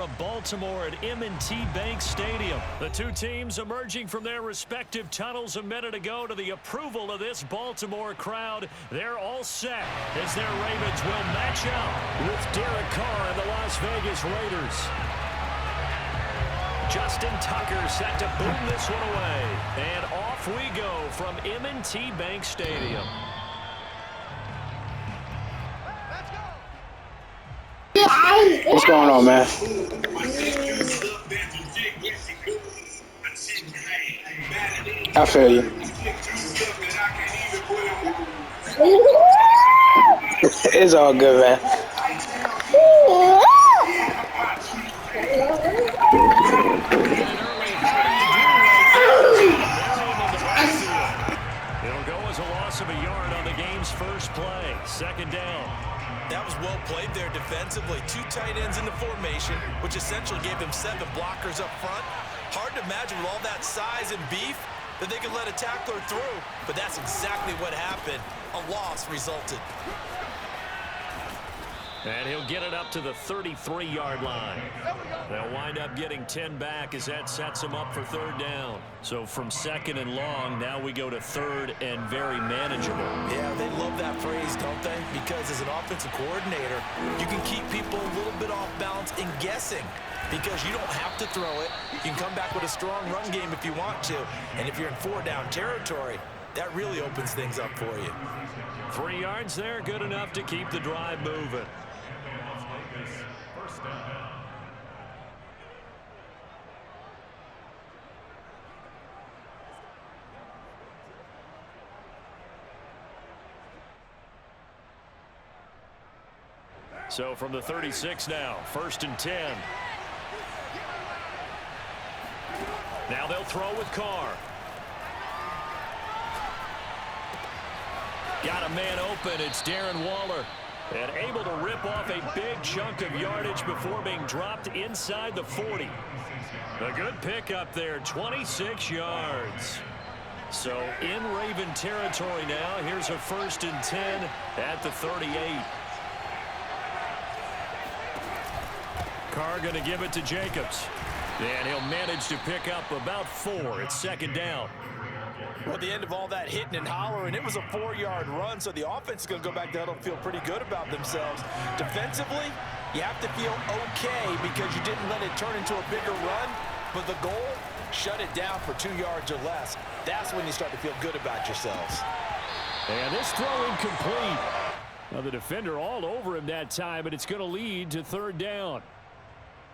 from Baltimore at M&T Bank Stadium. The two teams emerging from their respective tunnels a minute ago to the approval of this Baltimore crowd. They're all set as their Ravens will match up with Derek Carr and the Las Vegas Raiders. Justin Tucker set to boom this one away. And off we go from M&T Bank Stadium. What's going on, man? I feel you. It's all good, man. It'll go as a loss of a yard on the game's first play. Second down. That was well played there defensively. Two tight ends in the formation, which essentially gave them 7 blockers up front. Hard to imagine with all that size and beef that they could let a tackler through, but that's exactly what happened. A loss resulted. And he'll get it up to the 33-yard line. They'll wind up getting 10 back as that sets him up for third down. So from second and long, now we go to third and very manageable. Yeah, they love that phrase, don't they? Because as an offensive coordinator, you can keep people a little bit off balance and guessing because you don't have to throw it. You can come back with a strong run game if you want to. And if you're in 4-down territory, that really opens things up for you. 3 yards there, good enough to keep the drive moving. So from the 36 now, 1st and 10. Now they'll throw with Carr. Got a man open. It's Darren Waller. And able to rip off a big chunk of yardage before being dropped inside the 40. A good pickup there, 26 yards. So in Raven territory now. Here's a 1st and 10 at the 38. Carr going to give it to Jacobs. And he'll manage to pick up about 4. It's 2nd down. Well, at the end of all that hitting and hollering, it was a 4-yard run, so the offense is going to go back there and feel pretty good about themselves. Defensively, you have to feel okay because you didn't let it turn into a bigger run, but the goal, shut it down for 2 yards or less. That's when you start to feel good about yourselves. And this throw incomplete. Well, the defender all over him that time, but it's going to lead to 3rd down.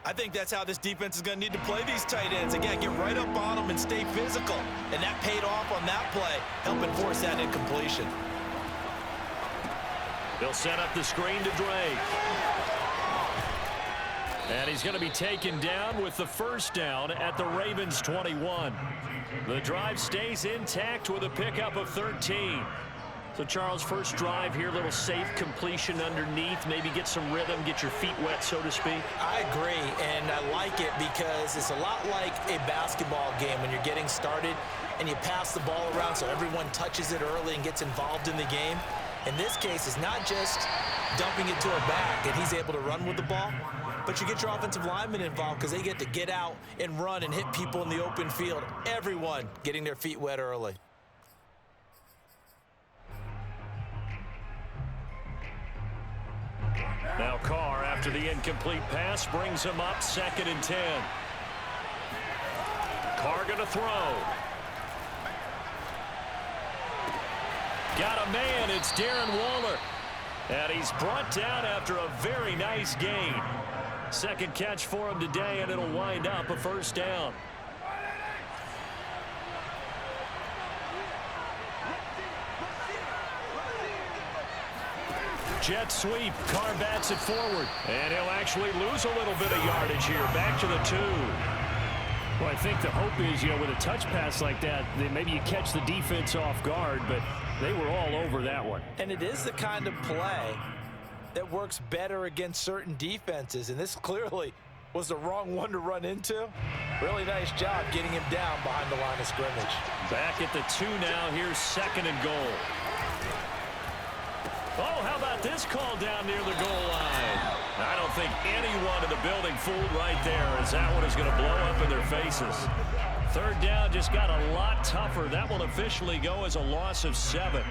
I think that's how this defense is going to need to play these tight ends. Again, get right up on them and stay physical. And that paid off on that play, helping force that incompletion. They'll set up the screen to Drake. And he's going to be taken down with the 1st down at the Ravens 21. The drive stays intact with a pickup of 13. So, Charles, first drive here, little safe completion underneath, maybe get some rhythm, get your feet wet, so to speak. I agree, and I like it because it's a lot like a basketball game when you're getting started and you pass the ball around so everyone touches it early and gets involved in the game. In this case, it's not just dumping it to a back and he's able to run with the ball, but you get your offensive linemen involved because they get to get out and run and hit people in the open field. Everyone getting their feet wet early. Now Carr, after the incomplete pass, brings him up 2nd and 10. Carr going to throw. Got a man. It's Darren Waller. And he's brought down after a very nice gain. 2nd catch for him today, and it'll wind up a 1st down. Jet sweep. Carr bats it forward. And he'll actually lose a little bit of yardage here. Back to the 2. Well, I think the hope is, with a touch pass like that, maybe you catch the defense off guard, but they were all over that one. And it is the kind of play that works better against certain defenses, and this clearly was the wrong one to run into. Really nice job getting him down behind the line of scrimmage. Back at the 2 now. Here's 2nd and goal. Oh, how about this call down near the goal line? I don't think anyone in the building fooled right there, as that one is going to blow up in their faces. Third down just got a lot tougher. That will officially go as a loss of 7.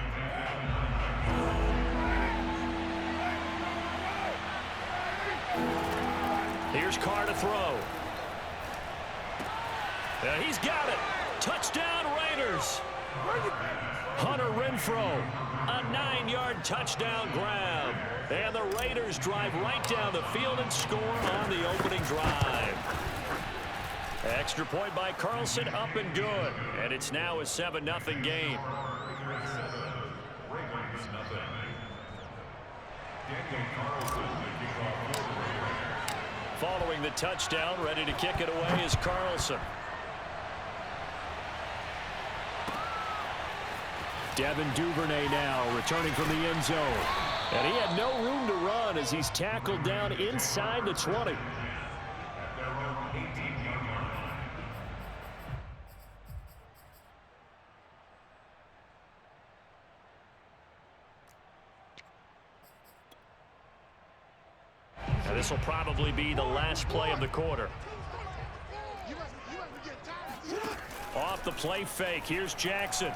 Here's Carr to throw. He's got it. Touchdown, Raiders. Hunter Renfrow, a 9-yard touchdown grab. And the Raiders drive right down the field and score on the opening drive. Extra point by Carlson, up and good. And it's now a 7-0 game. Following the touchdown, ready to kick it away is Carlson. Devin Duvernay now returning from the end zone. And he had no room to run as he's tackled down inside the 20. Now this will probably be the last play of the quarter. Off the play fake, here's Jackson.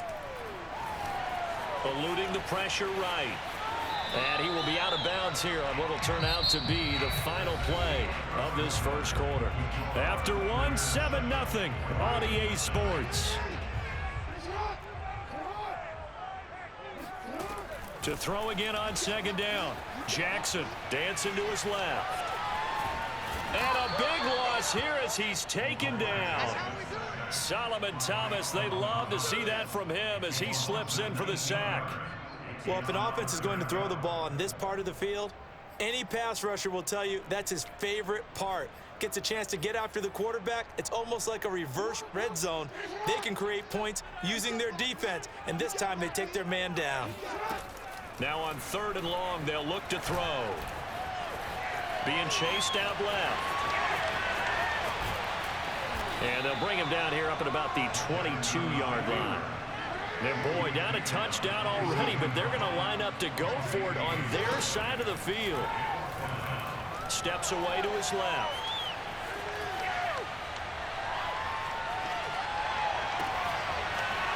Eluding the pressure right. And he will be out of bounds here on what will turn out to be the final play of this first quarter. After 7-0 on EA Sports. To throw again on second down. Jackson dancing to his left. And a big loss here as he's taken down. Solomon Thomas, they'd love to see that from him as he slips in for the sack. Well, if an offense is going to throw the ball on this part of the field, any pass rusher will tell you that's his favorite part. Gets a chance to get after the quarterback. It's almost like a reverse red zone. They can create points using their defense, and this time they take their man down. Now on 3rd and long, they'll look to throw. Being chased out left. And they'll bring him down here up at about the 22-yard line. Then, boy, down a touchdown already, but they're going to line up to go for it on their side of the field. Steps away to his left.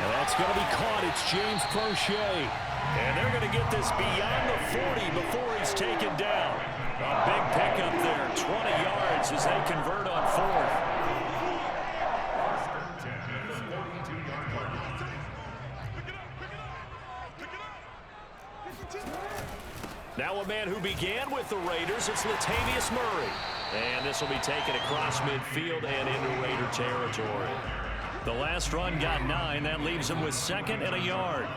And that's going to be caught. It's James Prochet. And they're going to get this beyond the 40 before he's taken down. A big pickup there, 20 yards as they convert on 4th. Now a man who began with the Raiders, it's Latavius Murray. And this will be taken across midfield and into Raider territory. The last run got 9. That leaves him with 2nd and a yard.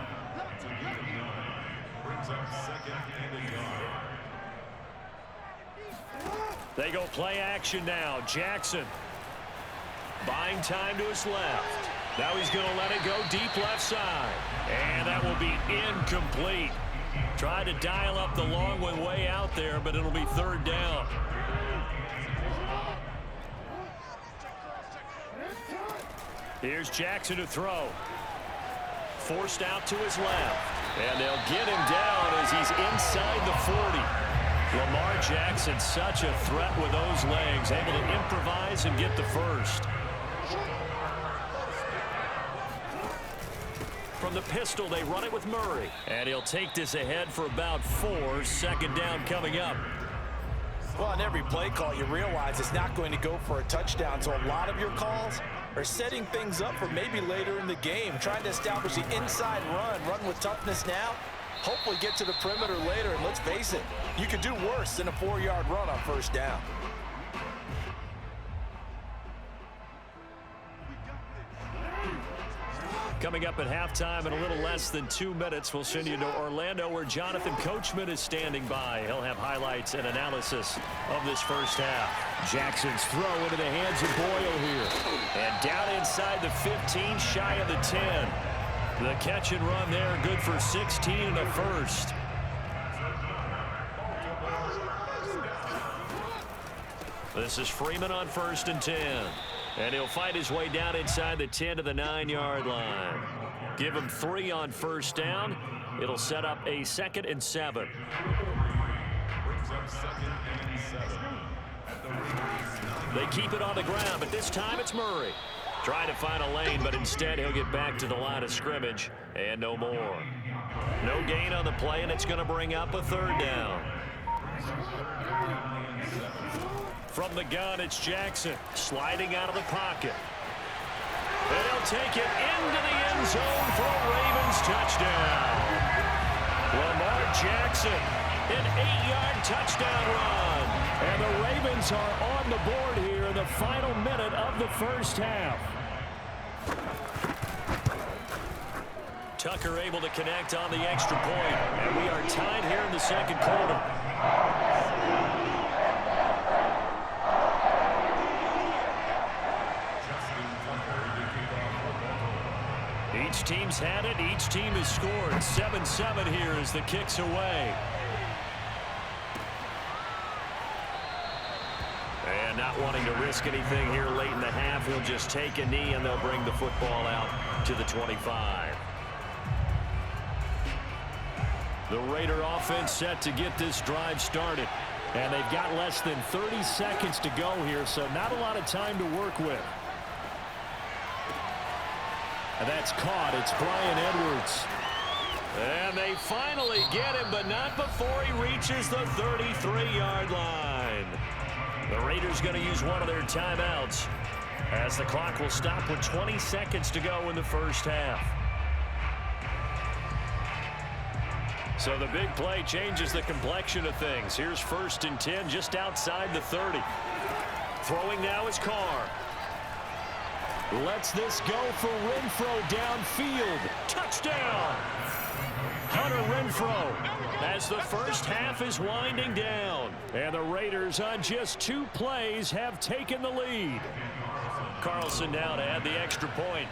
They go play action now. Jackson buying time to his left. Now he's going to let it go deep left side. And that will be incomplete. Tried to dial up the long one way out there, but it'll be 3rd down. Here's Jackson to throw. Forced out to his left. And they'll get him down as he's inside the 40. Lamar Jackson, such a threat with those legs, able to improvise and get the first. From the pistol, they run it with Murray. And he'll take this ahead for about 4. 2nd down coming up. Well, on every play call, you realize it's not going to go for a touchdown. So a lot of your calls are setting things up for maybe later in the game, trying to establish the inside run with toughness now, hopefully get to the perimeter later. And let's face it, you could do worse than a 4-yard run on 1st down. Coming up at halftime in a little less than 2 minutes, we'll send you to Orlando where Jonathan Coachman is standing by. He'll have highlights and analysis of this first half. Jackson's throw into the hands of Boyle here. And down inside the 15, shy of the 10. The catch and run there, good for 16 and a first. This is Freeman on 1st and 10. And he'll fight his way down inside the 10 to the 9-yard line. Give him 3 on 1st down. It'll set up a 2nd and 7. They keep it on the ground, but this time it's Murray. Trying to find a lane, but instead he'll get back to the line of scrimmage and no more. No gain on the play, and it's going to bring up a third down. From the gun, it's Jackson sliding out of the pocket. And he'll take it into the end zone for a Ravens touchdown. Lamar Jackson, an 8-yard touchdown run. And the Ravens are on the board here in the final minute of the first half. Tucker able to connect on the extra point. And we are tied here in the second quarter. Each team's had it. Each team has scored. 7-7 here as the kick's away. And not wanting to risk anything here late in the half, he'll just take a knee and they'll bring the football out to the 25. The Raider offense set to get this drive started. And they've got less than 30 seconds to go here, so not a lot of time to work with. And that's caught. It's Brian Edwards. And they finally get him, but not before he reaches the 33-yard line. The Raiders going to use one of their timeouts as the clock will stop with 20 seconds to go in the first half. So the big play changes the complexion of things. Here's 1st and 10 just outside the 30. Throwing now is Carr. Lets this go for Renfro downfield. Touchdown! Hunter Renfro as the first half is winding down. And the Raiders on just 2 plays have taken the lead. Carlson now to add the extra point.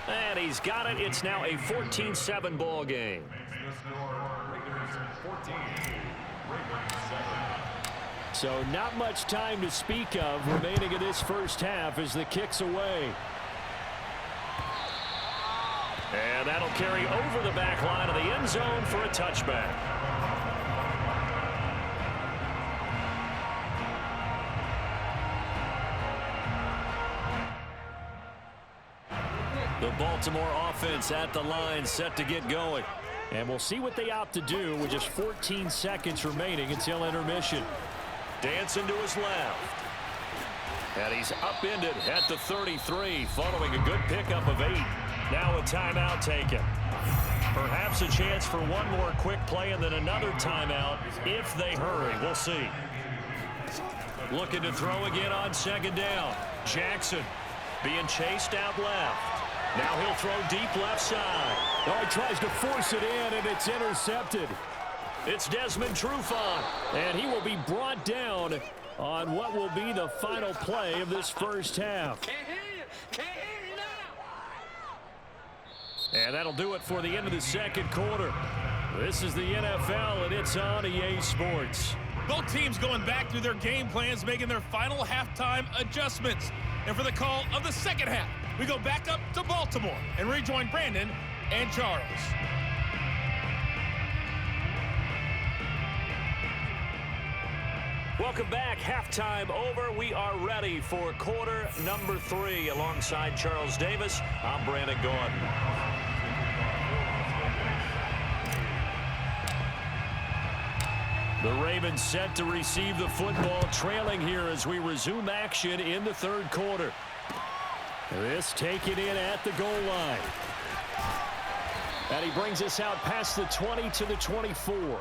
And he's got it. It's now a 14-7 ball game. So not much time to speak of remaining in this first half as the kick's away. And that'll carry over the back line of the end zone for a touchback. The Baltimore offense at the line set to get going. And we'll see what they opt to do with just 14 seconds remaining until intermission. Dancing to his left. And he's upended at the 33 following a good pickup of 8. Now a timeout taken. Perhaps a chance for one more quick play and then another timeout if they hurry. We'll see. Looking to throw again on 2nd down. Jackson being chased out left. Now he'll throw deep left side. Oh, he tries to force it in, and it's intercepted. It's Desmond Trufant, and he will be brought down on what will be the final play of this first half. And that'll do it for the end of the second quarter. This is the NFL, and it's on EA Sports. Both teams going back through their game plans, making their final halftime adjustments. And for the call of the second half, we go back up to Baltimore and rejoin Brandon and Charles. Welcome back. Halftime over. We are ready for quarter number 3. Alongside Charles Davis, I'm Brandon Gordon. The Ravens set to receive the football, trailing here as we resume action in the third quarter. This taken in at the goal line. And he brings us out past the 20 to the 24.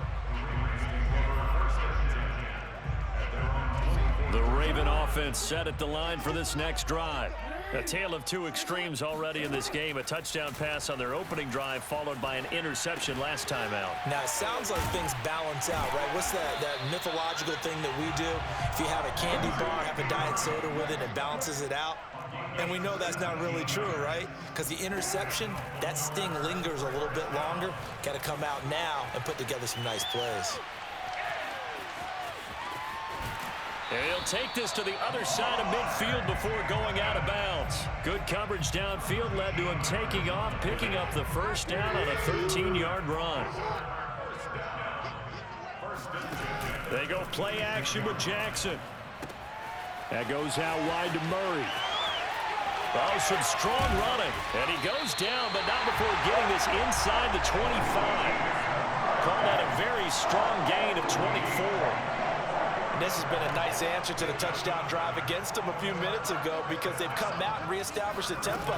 The Raven offense set at the line for this next drive. A tale of 2 extremes already in this game. A touchdown pass on their opening drive followed by an interception last time out. Now, it sounds like things balance out, right? What's that mythological thing that we do? If you have a candy bar, have a diet soda with it, it balances it out. And we know that's not really true, right? Because the interception, that sting lingers a little bit longer. Got to come out now and put together some nice plays. And he'll take this to the other side of midfield before going out of bounds. Good coverage downfield led to him taking off, picking up the first down on a 13-yard run. They go play action with Jackson. That goes out wide to Murray. Oh, some strong running. And he goes down, but not before getting this inside the 25. Call that a very strong gain of 24. And this has been a nice answer to the touchdown drive against them a few minutes ago because they've come out and reestablished the tempo.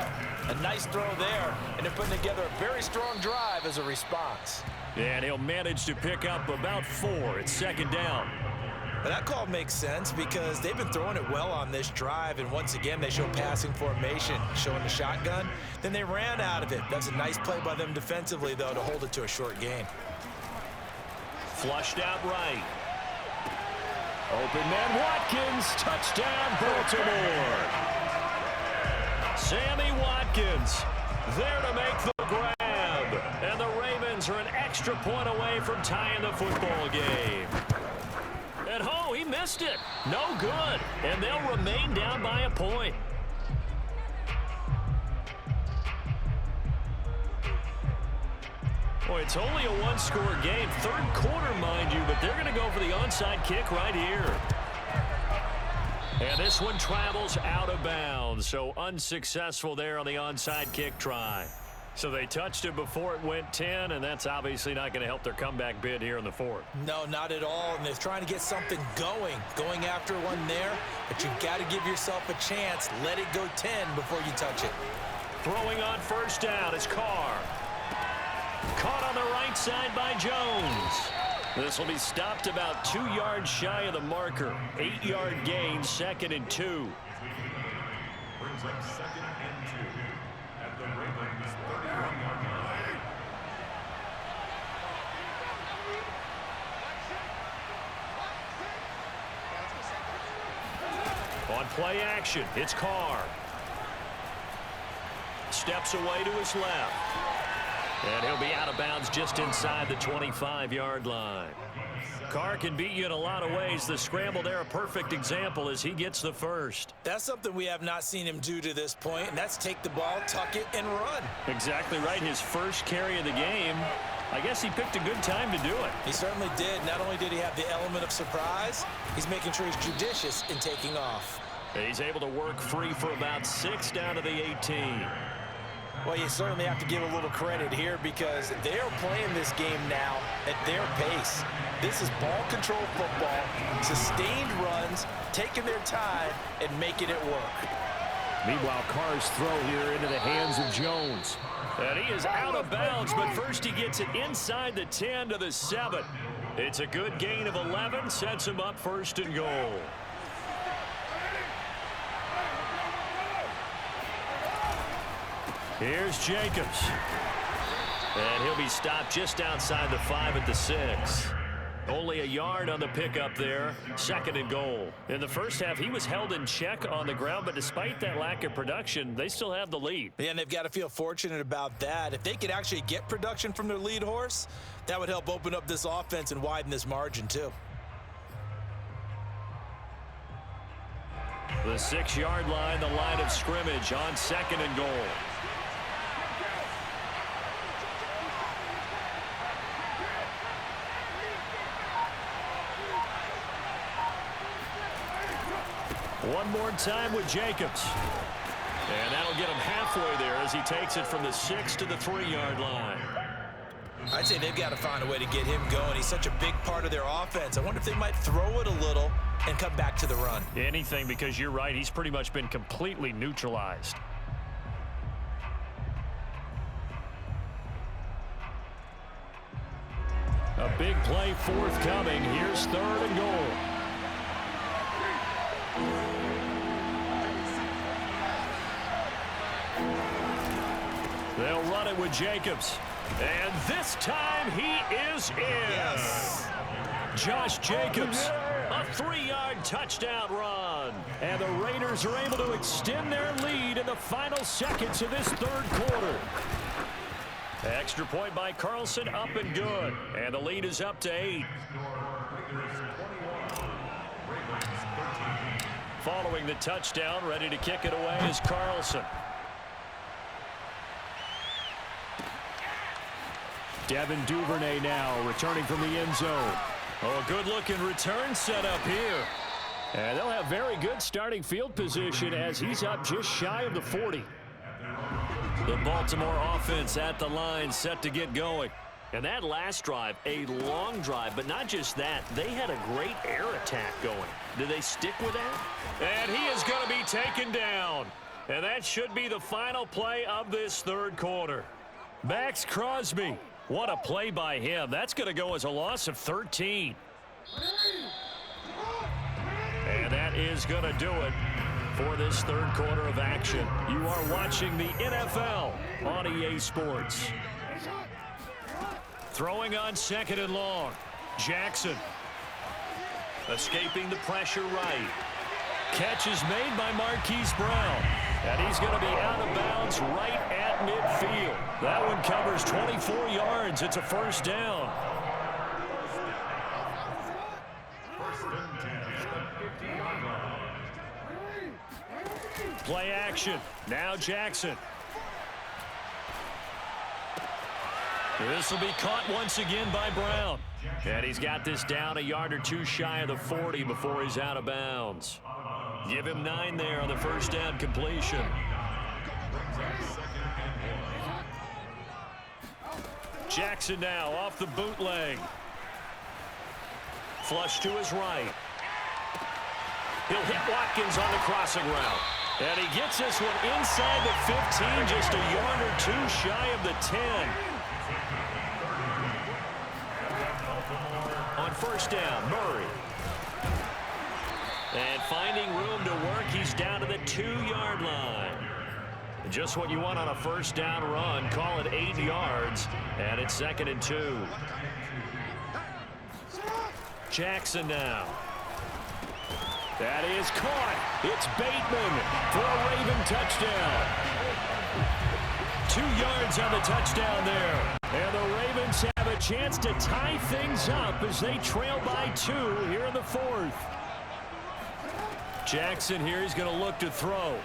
A nice throw there, and they're putting together a very strong drive as a response. And he'll manage to pick up about 4. It's second down. But that call makes sense because they've been throwing it well on this drive, and once again, they show passing formation, showing the shotgun. Then they ran out of it. That's a nice play by them defensively, though, to hold it to a short gain. Flushed out right. Open man Watkins. Touchdown, Baltimore. Sammy Watkins there to make the grab. And the Ravens are an extra point away from tying the football game. And oh, he missed it. No good. And they'll remain down by a point. Boy, it's only a one-score game. Third quarter, mind you, but they're going to go for the onside kick right here. And this one travels out of bounds, so unsuccessful there on the onside kick try. So they touched it before it went 10, and that's obviously not going to help their comeback bid here in the fourth. No, not at all, and they're trying to get something going after one there, but you've got to give yourself a chance. Let it go 10 before you touch it. Throwing on first down is Carr. Caught on the right side by Jones. This will be stopped about 2 yards shy of the marker. 8-yard gain, 2nd and 2. Brings up 2nd and 2 at the Ravens 31-yard line. On play action, it's Carr. Steps away to his left. And he'll be out of bounds just inside the 25-yard line. Carr can beat you in a lot of ways. The scramble there, a perfect example as he gets the first. That's something we have not seen him do to this point, and that's take the ball, tuck it, and run. Exactly right. His first carry of the game. I guess he picked a good time to do it. He certainly did. Not only did he have the element of surprise, he's making sure he's judicious in taking off. He's able to work free for about 6 down to the 18. Well, you certainly have to give a little credit here because they're playing this game now at their pace. This is ball control football, sustained runs, taking their time, and making it work. Meanwhile, Carr's throw here into the hands of Jones. And he is out of bounds, but first he gets it inside the 10 to the 7. It's a good gain of 11, sets him up 1st and goal. Here's Jacobs. And he'll be stopped just outside the 5 at the 6. Only a yard on the pickup there. 2nd and goal. In the first half, he was held in check on the ground, but despite that lack of production, they still have the lead. Yeah, and they've got to feel fortunate about that. If they could actually get production from their lead horse, that would help open up this offense and widen this margin too. The 6-yard line, the line of scrimmage on 2nd and goal. One more time with Jacobs. And that'll get him halfway there as he takes it from the 6 to the 3-yard line. I'd say they've got to find a way to get him going. He's such a big part of their offense. I wonder if they might throw it a little and come back to the run. Anything, because you're right. He's pretty much been completely neutralized. A big play forthcoming. Here's 3rd and goal. They'll run it with Jacobs. And this time he is in. Yes. Josh Jacobs, a 3-yard touchdown run. And the Raiders are able to extend their lead in the final seconds of this 3rd quarter. Extra point by Carlson, up and good. And the lead is up to 8. Following the touchdown, ready to kick it away is Carlson. Devin Duvernay now returning from the end zone. Oh, a good-looking return set up here. And they'll have very good starting field position as he's up just shy of the 40. The Baltimore offense at the line set to get going. And that last drive, a long drive, but not just that. They had a great air attack going. Do they stick with that? And he is going to be taken down. And that should be the final play of this third quarter. Max Crosby. What a play by him. That's going to go as a loss of 13. And that is going to do it for this third quarter of action. You are watching the NFL on EA Sports. Throwing on second and long. Jackson. Escaping the pressure right. Catch is made by Marquise Brown. And he's going to be out of bounds right at midfield. That one covers 24 yards. It's a first down. Play action. Now Jackson. This will be caught once again by Brown. And he's got this down a yard or two shy of the 40 before he's out of bounds. Give him 9 there on the first down completion. Jackson now off the bootleg. Flush to his right. He'll hit Watkins on the crossing route. And he gets this one inside the 15, just a yard or two shy of the 10. On first down, Murray. And finding room to work, he's down to the 2-yard line. Just what you want on a first down run. Call it 8 yards, and it's 2nd and 2. Jackson now. That is caught. It's Bateman for a Raven touchdown. 2 yards on the touchdown there. And the Ravens have a chance to tie things up as they trail by 2 here in the 4th. Jackson here is going to look to throw.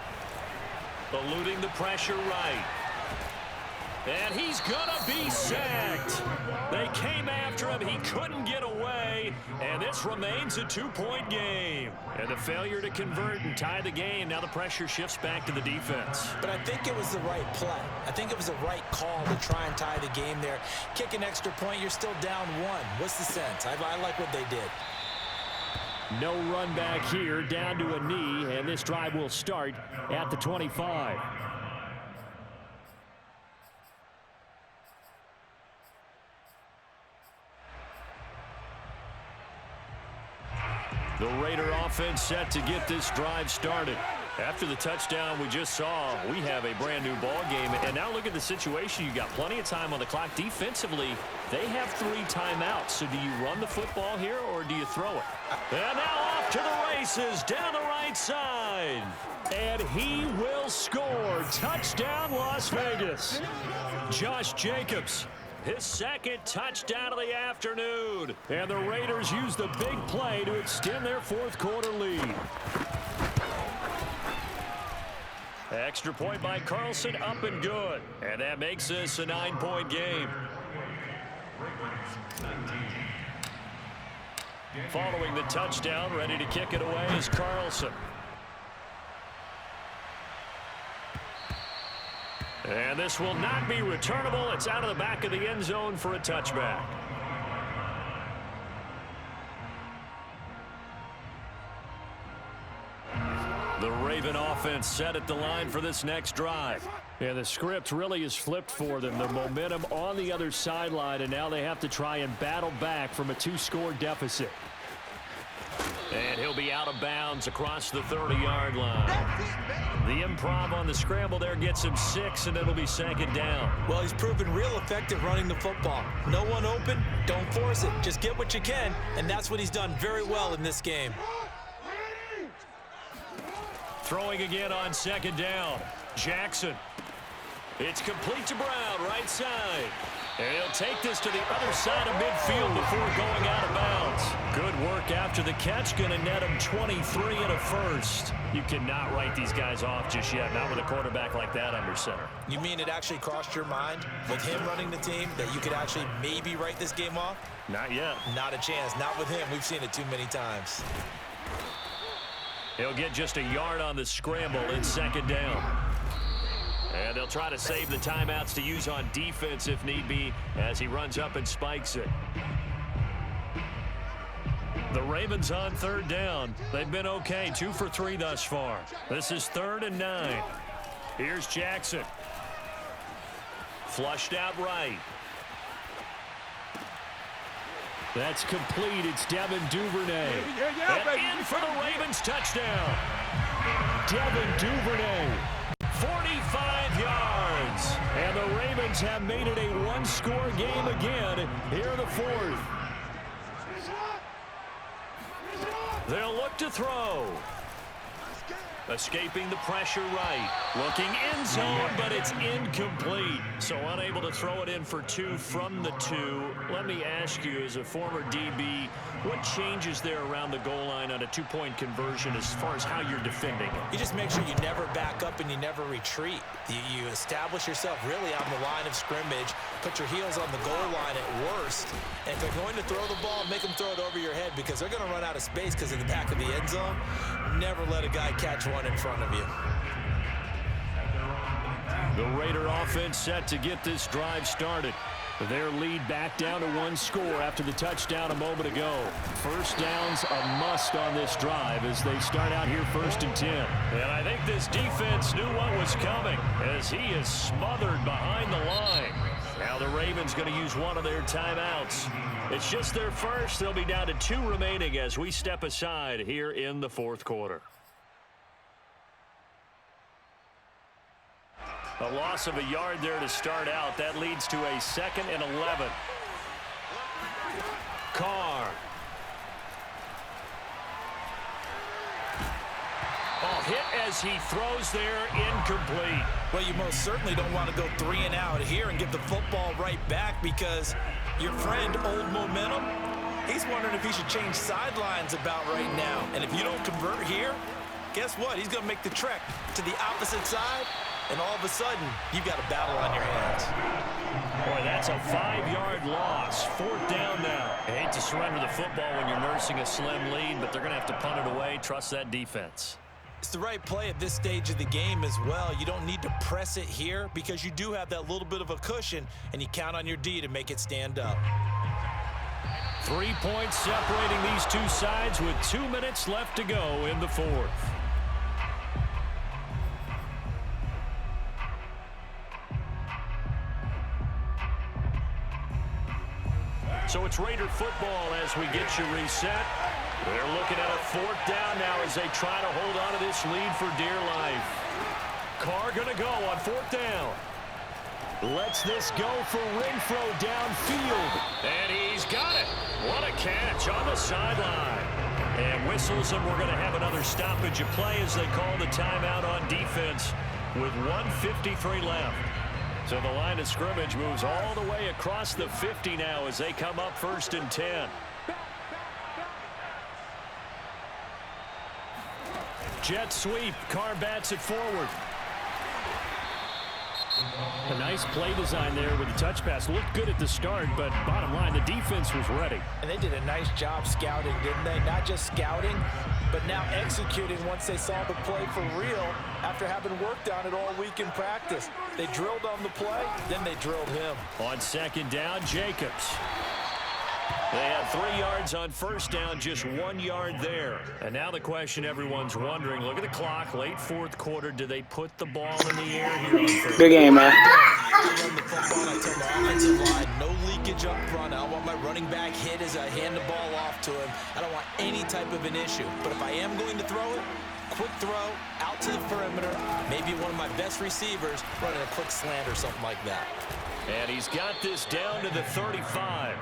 Eluding the pressure right. And he's going to be sacked. They came after him. He couldn't get away. And this remains a 2-point game. And the failure to convert and tie the game. Now the pressure shifts back to the defense. But I think it was the right play. I think it was the right call to try and tie the game there. Kick an extra point, you're still down 1. What's the sense? I like what they did. No run back here, down to a knee, and this drive will start at the 25. The Raider offense set to get this drive started. After the touchdown we just saw, we have a brand new ball game. And now look at the situation. You got plenty of time on the clock. Defensively, they have 3 timeouts. So do you run the football here or do you throw it? And now off to the races down the right side. And he will score. Touchdown, Las Vegas. Josh Jacobs. His 2nd touchdown of the afternoon. And the Raiders use the big play to extend their 4th quarter lead. Extra point by Carlson, up and good. And that makes this a 9-point game. Following the touchdown, ready to kick it away is Carlson. And this will not be returnable. It's out of the back of the end zone for a touchback. The Raven offense set at the line for this next drive. And the script really is flipped for them. Their momentum on the other sideline, and now they have to try and battle back from a 2-score deficit. And he'll be out of bounds across the 30-yard line. The improv on the scramble there gets him 6, and it'll be 2nd down. Well, he's proven real effective running the football. No one open, don't force it. Just get what you can, and that's what he's done very well in this game. Throwing again on 2nd down. Jackson. It's complete to Brown, right side. And he'll take this to the other side of midfield before going out of bounds. Good work after the catch. Going to net him 23 and a first. You cannot write these guys off just yet, not with a quarterback like that under center. You mean it actually crossed your mind with him running the team that you could actually maybe write this game off? Not yet. Not a chance. Not with him. We've seen it too many times. He'll get just a yard on the scramble in second down. And they'll try to save the timeouts to use on defense if need be as he runs up and spikes it. The Ravens on third down. They've been okay, 2 for 3 thus far. This is 3rd and 9. Here's Jackson. Flushed out right. That's complete. It's Devin Duvernay. And in for the Ravens touchdown. Devin Duvernay. 45 yards. And the Ravens have made it a one-score game again here in the 4th. They'll look to throw. Escaping the pressure right. Looking end zone, but it's incomplete. So unable to throw it in for 2 from the 2. Let me ask you, as a former DB, what changes there around the goal line on a 2-point conversion as far as how you're defending it? You just make sure you never back up and you never retreat. You establish yourself really on the line of scrimmage, put your heels on the goal line at worst, and if they're going to throw the ball, make them throw it over your head because they're going to run out of space because in the back of the end zone. Never let a guy catch one in front of you. The Raider offense set to get this drive started. Their lead back down to 1 score after the touchdown a moment ago. First down's a must on this drive as they start out here 1st and 10. And I think this defense knew what was coming as he is smothered behind the line. Now the Ravens going to use one of their timeouts. It's just their first. They'll be down to 2 remaining as we step aside here in the 4th quarter. A loss of a yard there to start out. That leads to a 2nd and 11. Carr. Oh, hit as he throws there, incomplete. Well, you most certainly don't want to go 3 and out here and give the football right back because your friend, Old Momentum, he's wondering if he should change sidelines about right now. And if you don't convert here, guess what? He's going to make the trek to the opposite side. And all of a sudden, you've got a battle on your hands. Boy, that's a 5-yard loss. 4th down now. I hate to surrender the football when you're nursing a slim lead, but they're going to have to punt it away. Trust that defense. It's the right play at this stage of the game as well. You don't need to press it here because you do have that little bit of a cushion, and you count on your D to make it stand up. 3 points separating these two sides with 2 minutes left to go in the 4th. So it's Raider football as we get you reset. They're looking at a 4th down now as they try to hold on to this lead for dear life. Carr going to go on 4th down. Lets this go for Renfro downfield. And he's got it. What a catch on the sideline. And whistles, and we're going to have another stoppage of play as they call the timeout on defense with 1:53 left. So the line of scrimmage moves all the way across the 50 now as they come up 1st and 10. Jet sweep. Carr bats it forward. A nice play design there with the touch pass. Looked good at the start, but bottom line, the defense was ready. And they did a nice job scouting, didn't they? Not just scouting, but now executing once they saw the play for real after having worked on it all week in practice. They drilled on the play, then they drilled him. On 2nd down, Jacobs. They had 3 yards on 1st down, just 1 yard there. And now the question everyone's wondering, look at the clock, late 4th quarter, do they put the ball in the air here on 1st? Good game, man. I run the football, I tell my offensive line, no leakage up front. I want my running back hit as I hand the ball off to him. I don't want any type of an issue. But if I am going to throw it, quick throw, out to the perimeter, maybe one of my best receivers running a quick slant or something like that. And he's got this down to the 35.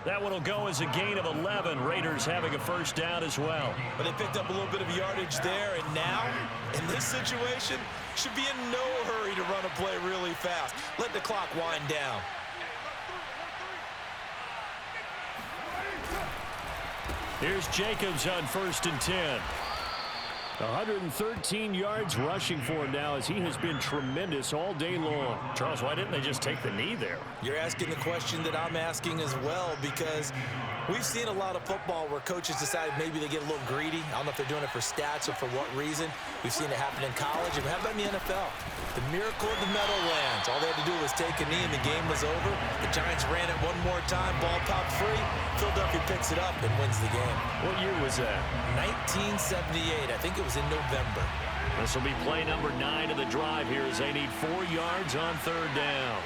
That one will go as a gain of 11. Raiders having a 1st down as well. But they picked up a little bit of yardage there, and now, in this situation, should be in no hurry to run a play really fast. Let the clock wind down. Here's Jacobs on 1st and 10. 113 yards rushing for him now as he has been tremendous all day long. Charles, why didn't they just take the knee there? You're asking the question that I'm asking as well, because we've seen a lot of football where coaches decide maybe they get a little greedy. I don't know if they're doing it for stats or for what reason. We've seen it happen in college, and how about in the NFL? The miracle of the Meadowlands. All they had to do was take a knee, and the game was over. The Giants ran it one more time. Ball popped free. Philadelphia picks it up and wins the game. What year was that? 1978. I think it was in November. This will be play number 9 of the drive here as they need 4 yards on 3rd down.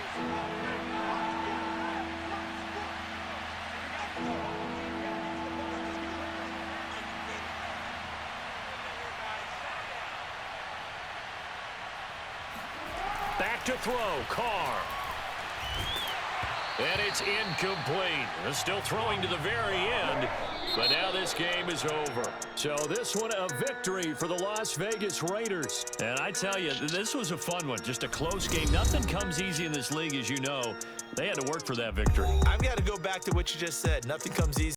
Back to throw, Carr. And it's incomplete. They're still throwing to the very end, but now this game is over. So this one a victory for the Las Vegas Raiders. And I tell you, this was a fun one, just a close game. Nothing comes easy in this league, as you know. They had to work for that victory. I've got to go back to what you just said. Nothing comes easy.